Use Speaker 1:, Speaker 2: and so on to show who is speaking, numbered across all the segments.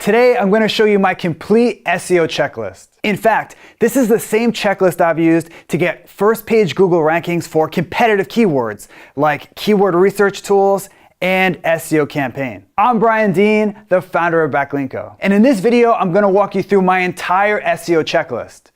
Speaker 1: Today, I'm going to show you my complete SEO checklist. In fact, this is the same checklist I've used to get first page Google rankings for competitive keywords like keyword research tools and SEO campaign. I'm Brian Dean, the founder of Backlinko. And in this video, I'm going to walk you through my entire SEO checklist,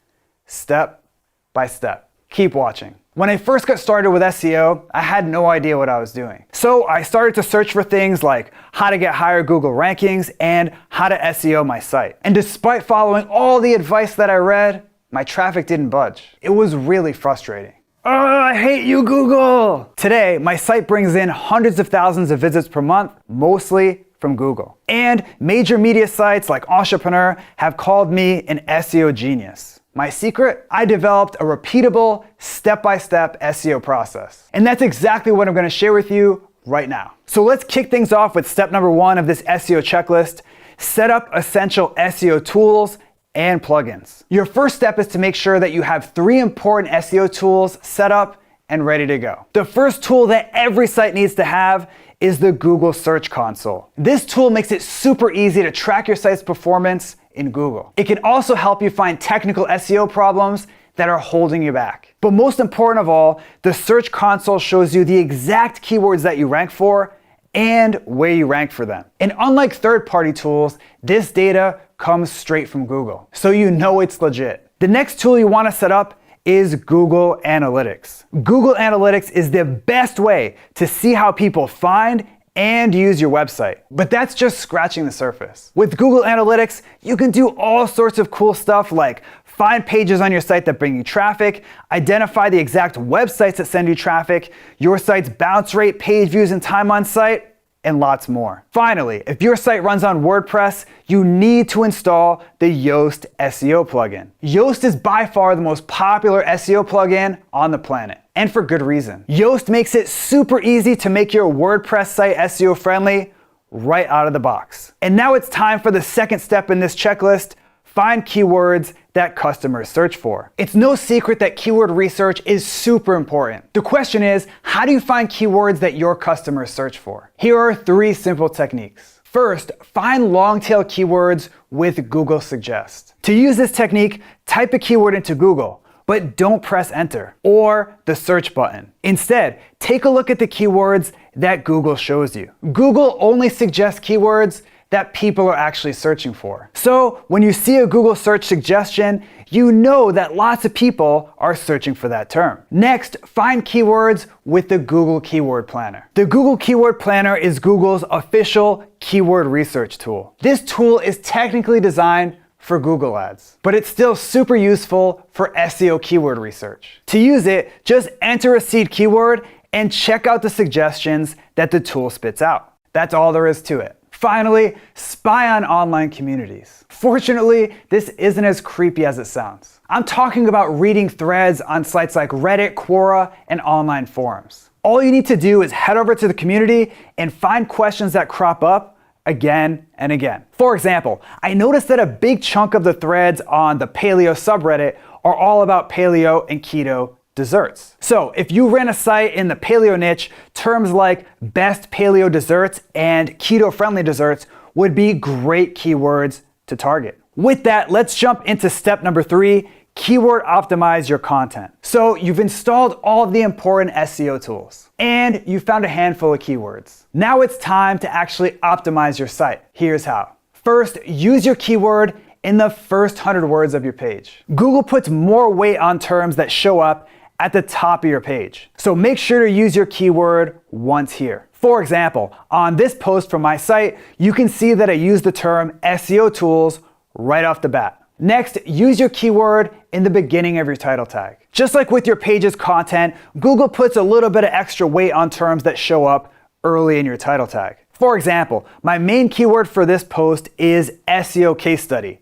Speaker 1: step by step. Keep watching. When I first got started with SEO, I had no idea what I was doing. So I started to search for things like how to get higher Google rankings and how to SEO my site. And despite following all the advice that I read, my traffic didn't budge. It was really frustrating. Oh, I hate you, Google! Today, my site brings in hundreds of thousands of visits per month, mostly from Google. And major media sites like Entrepreneur have called me an SEO genius. My secret? I developed a repeatable, step-by-step SEO process. And that's exactly what I'm going to share with you right now. So let's kick things off with step number 1 of this SEO checklist. Set up essential SEO tools and plugins. Your first step is to make sure that you have 3 important SEO tools set up and ready to go. The first tool that every site needs to have is the Google Search Console. This tool makes it super easy to track your site's performance in Google. It can also help you find technical SEO problems that are holding you back. But most important of all, the Search Console shows you the exact keywords that you rank for and where you rank for them. And unlike third-party tools, this data comes straight from Google, so you know it's legit. The next tool you want to set up is Google Analytics. Google Analytics is the best way to see how people find and use your website. But that's just scratching the surface. With Google Analytics, you can do all sorts of cool stuff like find pages on your site that bring you traffic, identify the exact websites that send you traffic, your site's bounce rate, page views, and time on site, and lots more. Finally, if your site runs on WordPress, you need to install the Yoast SEO plugin. Yoast is by far the most popular SEO plugin on the planet, and for good reason. Yoast makes it super easy to make your WordPress site SEO friendly right out of the box. And now it's time for the second step in this checklist. Find keywords that customers search for. It's no secret that keyword research is super important. The question is, how do you find keywords that your customers search for? Here are 3 simple techniques. First, find long-tail keywords with Google Suggest. To use this technique, type a keyword into Google, but don't press enter or the search button. Instead, take a look at the keywords that Google shows you. Google only suggests keywords that people are actually searching for. So when you see a Google search suggestion, you know that lots of people are searching for that term. Next, find keywords with the Google Keyword Planner. The Google Keyword Planner is Google's official keyword research tool. This tool is technically designed for Google Ads, but it's still super useful for SEO keyword research. To use it, just enter a seed keyword and check out the suggestions that the tool spits out. That's all there is to it. Finally, spy on online communities. Fortunately, this isn't as creepy as it sounds. I'm talking about reading threads on sites like Reddit, Quora, and online forums. All you need to do is head over to the community and find questions that crop up again and again. For example, I noticed that a big chunk of the threads on the paleo subreddit are all about paleo and keto desserts. So if you ran a site in the paleo niche, terms like best paleo desserts and keto-friendly desserts would be great keywords to target. With that, let's jump into step number 3, keyword optimize your content. So you've installed all of the important SEO tools and you found a handful of keywords. Now it's time to actually optimize your site. Here's how. First, use your keyword in the first 100 words of your page. Google puts more weight on terms that show up at the top of your page. So make sure to use your keyword once here. For example, on this post from my site, you can see that I used the term SEO tools right off the bat. Next, use your keyword in the beginning of your title tag. Just like with your page's content, Google puts a little bit of extra weight on terms that show up early in your title tag. For example, my main keyword for this post is SEO case study.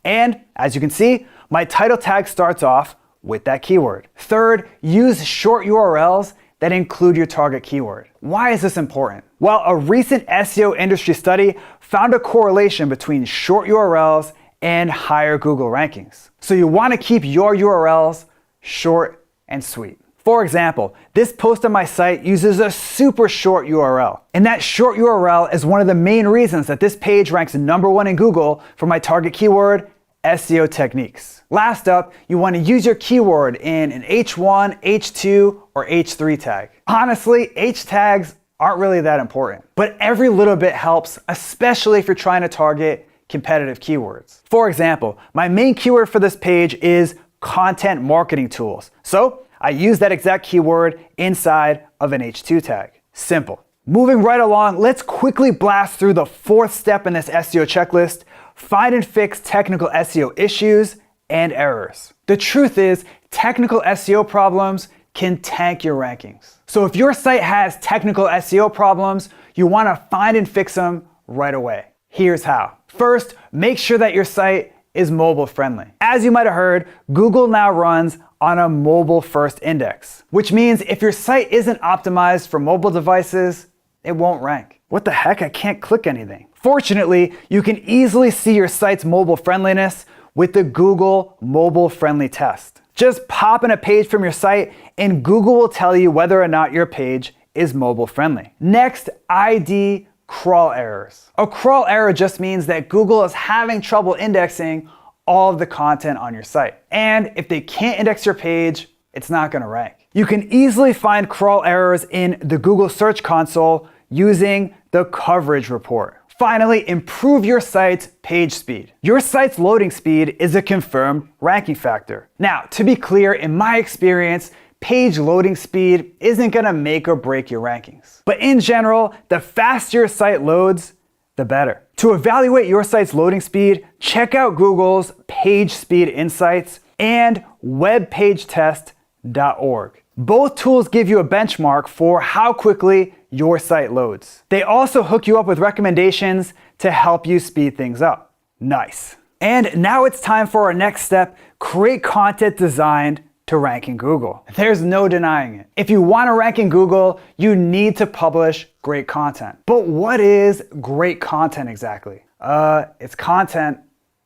Speaker 1: And as you can see, my title tag starts off with that keyword. Third, use short URLs that include your target keyword. Why is this important? Well, a recent SEO industry study found a correlation between short URLs and higher Google rankings. So you want to keep your URLs short and sweet. For example, this post on my site uses a super short URL. And that short URL is one of the main reasons that this page ranks #1 in Google for my target keyword, SEO techniques. Last up, you want to use your keyword in an H1, H2, or H3 tag. Honestly, H tags aren't really that important, but every little bit helps, especially if you're trying to target competitive keywords. For example, my main keyword for this page is content marketing tools. So I use that exact keyword inside of an H2 tag. Simple. Moving right along, let's quickly blast through the 4th step in this SEO checklist: find and fix technical SEO issues and errors. The truth is, technical SEO problems can tank your rankings. So if your site has technical SEO problems, you want to find and fix them right away. Here's how. First, make sure that your site is mobile friendly. As you might have heard, Google now runs on a mobile first index, which means if your site isn't optimized for mobile devices, it won't rank. What the heck? I can't click anything. Fortunately, you can easily see your site's mobile friendliness with the Google Mobile Friendly Test. Just pop in a page from your site and Google will tell you whether or not your page is mobile friendly. Next, ID crawl errors. A crawl error just means that Google is having trouble indexing all of the content on your site. And if they can't index your page, it's not going to rank. You can easily find crawl errors in the Google Search Console using the coverage report. Finally, improve your site's page speed. Your site's loading speed is a confirmed ranking factor. Now, to be clear, in my experience, page loading speed isn't gonna make or break your rankings. But in general, the faster your site loads, the better. To evaluate your site's loading speed, check out Google's Page Speed Insights and webpagetest.org. Both tools give you a benchmark for how quickly your site loads. They also hook you up with recommendations to help you speed things up. Nice. And now it's time for our next step: create content designed to rank in Google. There's no denying it. If you want to rank in Google, you need to publish great content. But what is great content exactly? It's content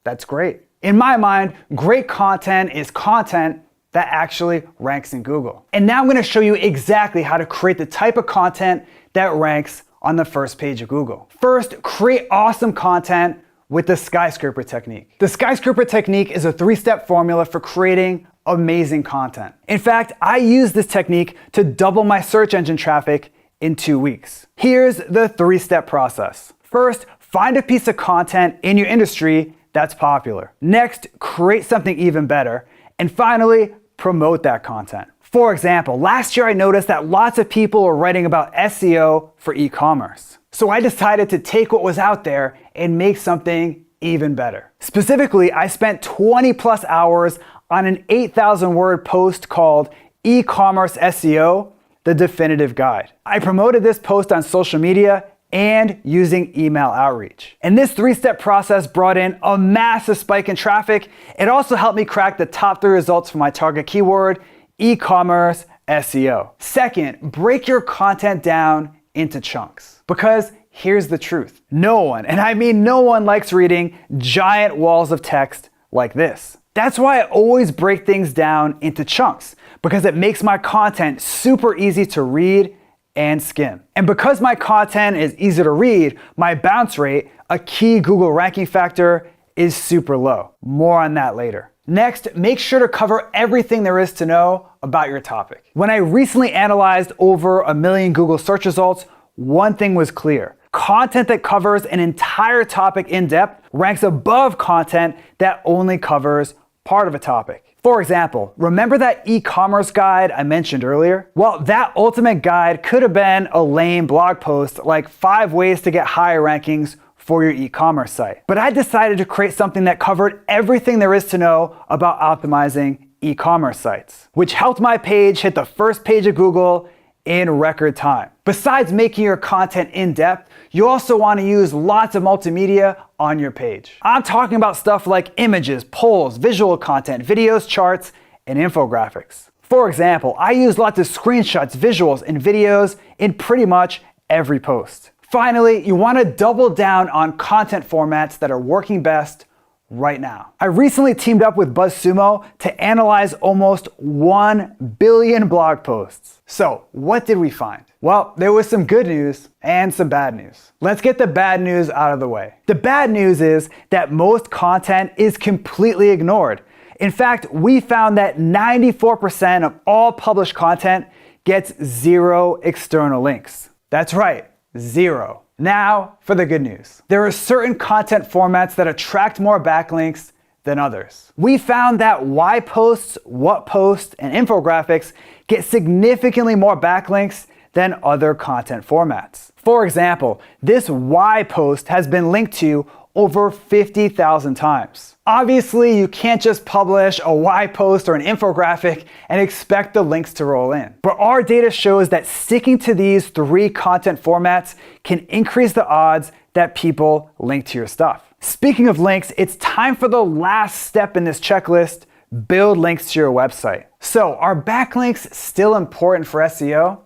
Speaker 1: that's great. In my mind, great content is content that actually ranks in Google. And now I'm going to show you exactly how to create the type of content that ranks on the first page of Google. First, create awesome content with the skyscraper technique. The skyscraper technique is a 3-step formula for creating amazing content. In fact, I use this technique to double my search engine traffic in 2 weeks. Here's the 3-step process. First, find a piece of content in your industry that's popular. Next, create something even better. And finally, promote that content. For example, last year I noticed that lots of people were writing about SEO for e-commerce. So I decided to take what was out there and make something even better. Specifically, I spent 20+ hours on an 8,000 word post called E-commerce SEO, the definitive guide. I promoted this post on social media and using email outreach. And this 3-step process brought in a massive spike in traffic. It also helped me crack the top 3 results for my target keyword, e-commerce SEO. Second, break your content down into chunks. Because here's the truth. No one, and I mean no one, likes reading giant walls of text like this. That's why I always break things down into chunks, because it makes my content super easy to read and skim. And because my content is easy to read, my bounce rate, a key Google ranking factor, is super low. More on that later. Next, make sure to cover everything there is to know about your topic. When I recently analyzed over 1 million Google search results, one thing was clear. Content that covers an entire topic in depth ranks above content that only covers part of a topic. For example, remember that e-commerce guide I mentioned earlier? Well, that ultimate guide could have been a lame blog post like 5 ways to get higher rankings for your e-commerce site. But I decided to create something that covered everything there is to know about optimizing e-commerce sites, which helped my page hit the first page of Google in record time. Besides making your content in-depth, you also want to use lots of multimedia on your page. I'm talking about stuff like images, polls, visual content, videos, charts, and infographics. For example, I use lots of screenshots, visuals, and videos in pretty much every post. Finally, you want to double down on content formats that are working best right now. I recently teamed up with BuzzSumo to analyze almost 1 billion blog posts. So what did we find? Well, there was some good news and some bad news. Let's get the bad news out of the way. The bad news is that most content is completely ignored. In fact, we found that 94% of all published content gets 0 external links. That's right, 0. Now for the good news. There are certain content formats that attract more backlinks than others. We found that why posts, what posts, and infographics get significantly more backlinks than other content formats. For example, this why post has been linked to over 50,000 times. Obviously, you can't just publish a why post or an infographic and expect the links to roll in. But our data shows that sticking to these 3 content formats can increase the odds that people link to your stuff. Speaking of links, it's time for the last step in this checklist: build links to your website. So, are backlinks still important for SEO?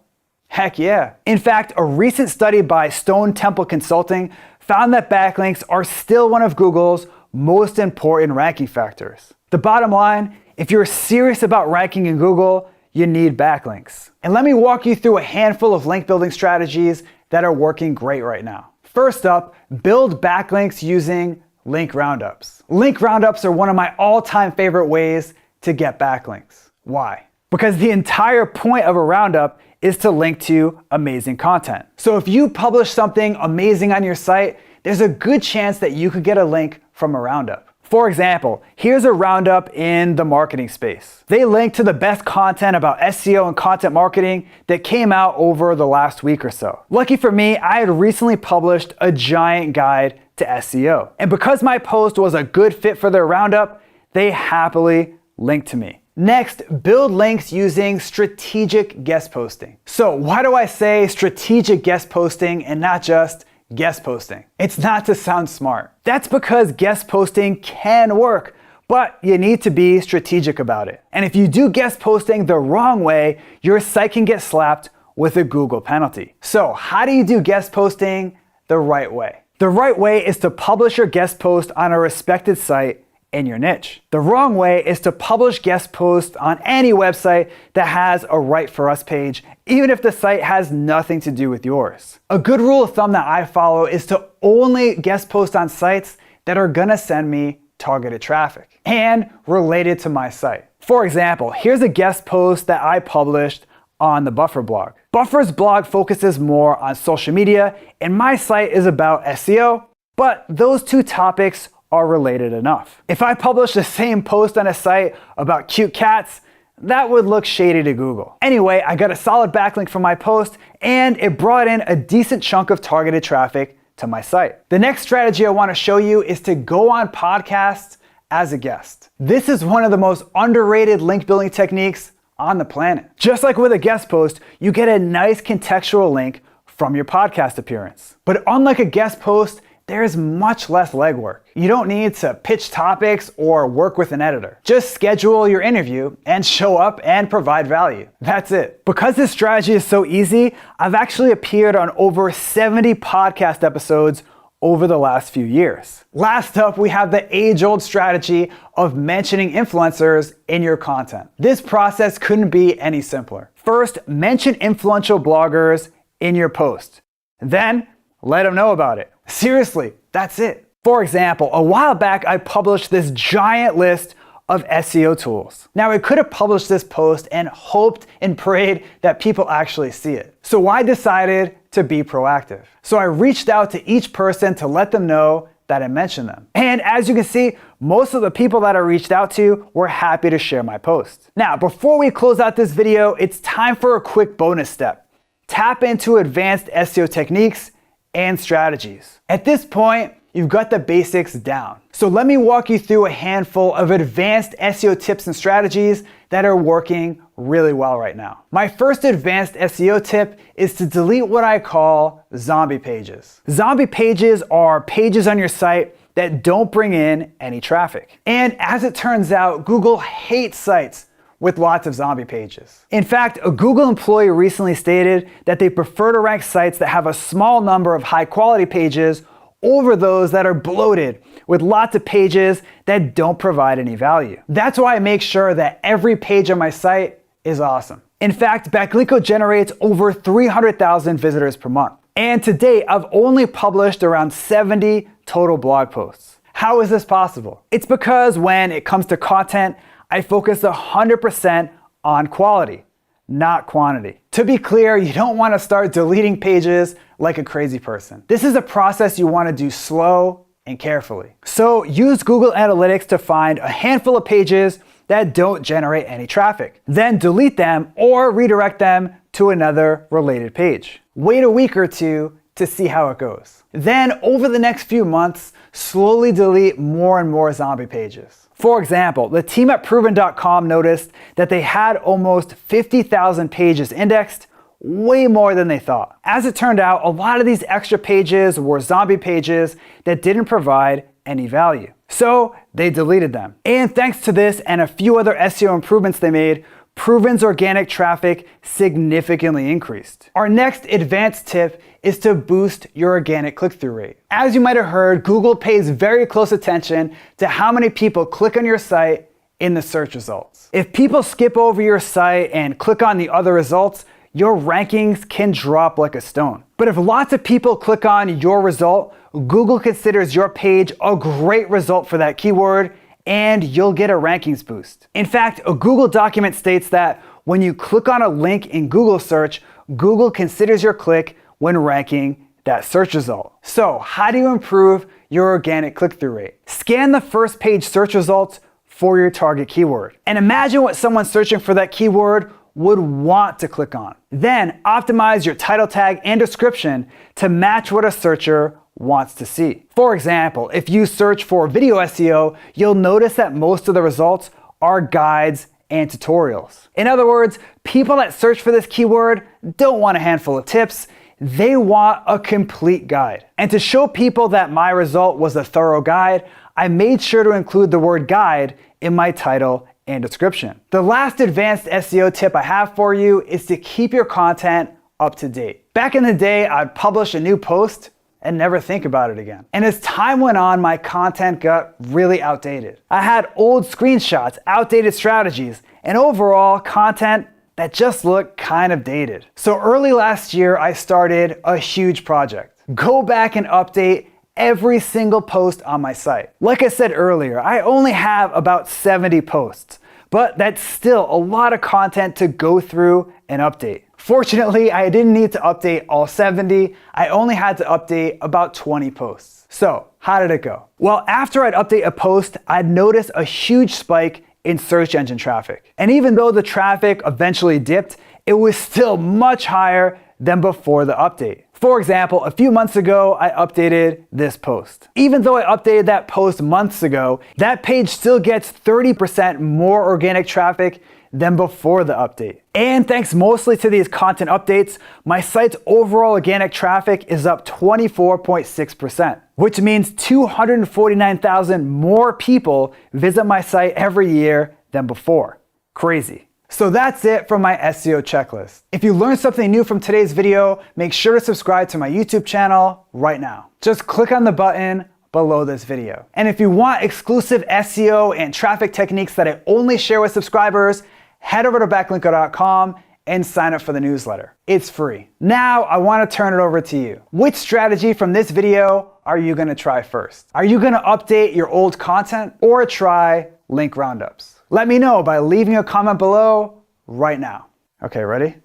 Speaker 1: Heck yeah. In fact, a recent study by Stone Temple Consulting found that backlinks are still one of Google's most important ranking factors. The bottom line, if you're serious about ranking in Google, you need backlinks. And let me walk you through a handful of link building strategies that are working great right now. First up, build backlinks using link roundups. Link roundups are one of my all-time favorite ways to get backlinks. Why? Because the entire point of a roundup is to link to amazing content. So if you publish something amazing on your site, there's a good chance that you could get a link from a roundup. For example, here's a roundup in the marketing space. They link to the best content about SEO and content marketing that came out over the last week or so. Lucky for me, I had recently published a giant guide to SEO. And because my post was a good fit for their roundup, they happily linked to me. Next, build links using strategic guest posting. So why do I say strategic guest posting and not just guest posting? It's not to sound smart. That's because guest posting can work, but you need to be strategic about it. And if you do guest posting the wrong way, your site can get slapped with a Google penalty. So how do you do guest posting the right way? The right way is to publish your guest post on a respected site in your niche. The wrong way is to publish guest posts on any website that has a Right For Us page, even if the site has nothing to do with yours. A good rule of thumb that I follow is to only guest post on sites that are gonna send me targeted traffic and related to my site. For example, here's a guest post that I published on the Buffer blog. Buffer's blog focuses more on social media, and my site is about SEO, but those two topics are related enough. If I publish the same post on a site about cute cats, that would look shady to Google. Anyway, I got a solid backlink from my post, and it brought in a decent chunk of targeted traffic to my site. The next strategy I want to show you is to go on podcasts as a guest. This is one of the most underrated link building techniques on the planet. Just like with a guest post, you get a nice contextual link from your podcast appearance. But unlike a guest post, there's much less legwork. You don't need to pitch topics or work with an editor. Just schedule your interview and show up and provide value. That's it. Because this strategy is so easy, I've actually appeared on over 70 podcast episodes over the last few years. Last up, we have the age-old strategy of mentioning influencers in your content. This process couldn't be any simpler. First, mention influential bloggers in your post. Then, let them know about it. Seriously, that's it. For example, a while back, I published this giant list of SEO tools. Now, I could have published this post and hoped and prayed that people actually see it. So I decided to be proactive. So I reached out to each person to let them know that I mentioned them. And as you can see, most of the people that I reached out to were happy to share my post. Now, before we close out this video, it's time for a quick bonus step. Tap into advanced SEO techniques and strategies. At this point, you've got the basics down. So let me walk you through a handful of advanced SEO tips and strategies that are working really well right now. My first advanced SEO tip is to delete what I call zombie pages. Zombie pages are pages on your site that don't bring in any traffic. And as it turns out, Google hates sites with lots of zombie pages. In fact, a Google employee recently stated that they prefer to rank sites that have a small number of high quality pages over those that are bloated with lots of pages that don't provide any value. That's why I make sure that every page on my site is awesome. In fact, Backlinko generates over 300,000 visitors per month. And to date, I've only published around 70 total blog posts. How is this possible? It's because when it comes to content, I focus 100% on quality, not quantity. To be clear, you don't want to start deleting pages like a crazy person. This is a process you want to do slow and carefully. So use Google Analytics to find a handful of pages that don't generate any traffic. Then delete them or redirect them to another related page. Wait a week or two to see how it goes. Then over the next few months, slowly delete more and more zombie pages. For example, the team at proven.com noticed that they had almost 50,000 pages indexed, way more than they thought. As it turned out, a lot of these extra pages were zombie pages that didn't provide any value. So they deleted them. And thanks to this and a few other SEO improvements they made, Proven's organic traffic significantly increased. Our next advanced tip is to boost your organic click-through rate. As you might have heard, Google pays very close attention to how many people click on your site in the search results. If people skip over your site and click on the other results, your rankings can drop like a stone. But if lots of people click on your result, Google considers your page a great result for that keyword, and you'll get a rankings boost. In fact, a Google document states that when you click on a link in Google search, Google considers your click when ranking that search result. So how do you improve your organic click-through rate? Scan the first page search results for your target keyword. And imagine what someone searching for that keyword would want to click on. Then optimize your title tag and description to match what a searcher wants to see. For example, if you search for video SEO, you'll notice that most of the results are guides and tutorials. In other words, people that search for this keyword don't want a handful of tips, they want a complete guide. And to show people that my result was a thorough guide, I made sure to include the word guide in my title and description. The last advanced SEO tip I have for you is to keep your content up to date. Back in the day, I'd publish a new post and never think about it again. And as time went on, my content got really outdated. I had old screenshots, outdated strategies, and overall content that just looked kind of dated. So early last year, I started a huge project. Go back and update every single post on my site. Like I said earlier, I only have about 70 posts, but that's still a lot of content to go through and update. Fortunately, I didn't need to update all 70. I only had to update about 20 posts. So how did it go? Well, after I'd update a post, I'd notice a huge spike in search engine traffic. And even though the traffic eventually dipped, it was still much higher than before the update. For example, a few months ago, I updated this post. Even though I updated that post months ago, that page still gets 30% more organic traffic than before the update. And thanks mostly to these content updates, my site's overall organic traffic is up 24.6%, which means 249,000 more people visit my site every year than before. Crazy. So that's it for my SEO checklist. If you learned something new from today's video, make sure to subscribe to my YouTube channel right now. Just click on the button below this video. And if you want exclusive SEO and traffic techniques that I only share with subscribers, head over to backlinko.com and sign up for the newsletter. It's free. Now I want to turn it over to you. Which strategy from this video are you going to try first? Are you going to update your old content or try link roundups? Let me know by leaving a comment below right now. Okay, ready?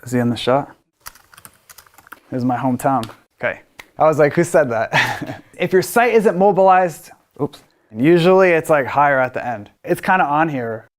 Speaker 1: Is he in the shot? This is my hometown. Okay. I was like, who said that? If your site isn't mobilized, oops. Usually it's like higher at the end. It's kind of on here.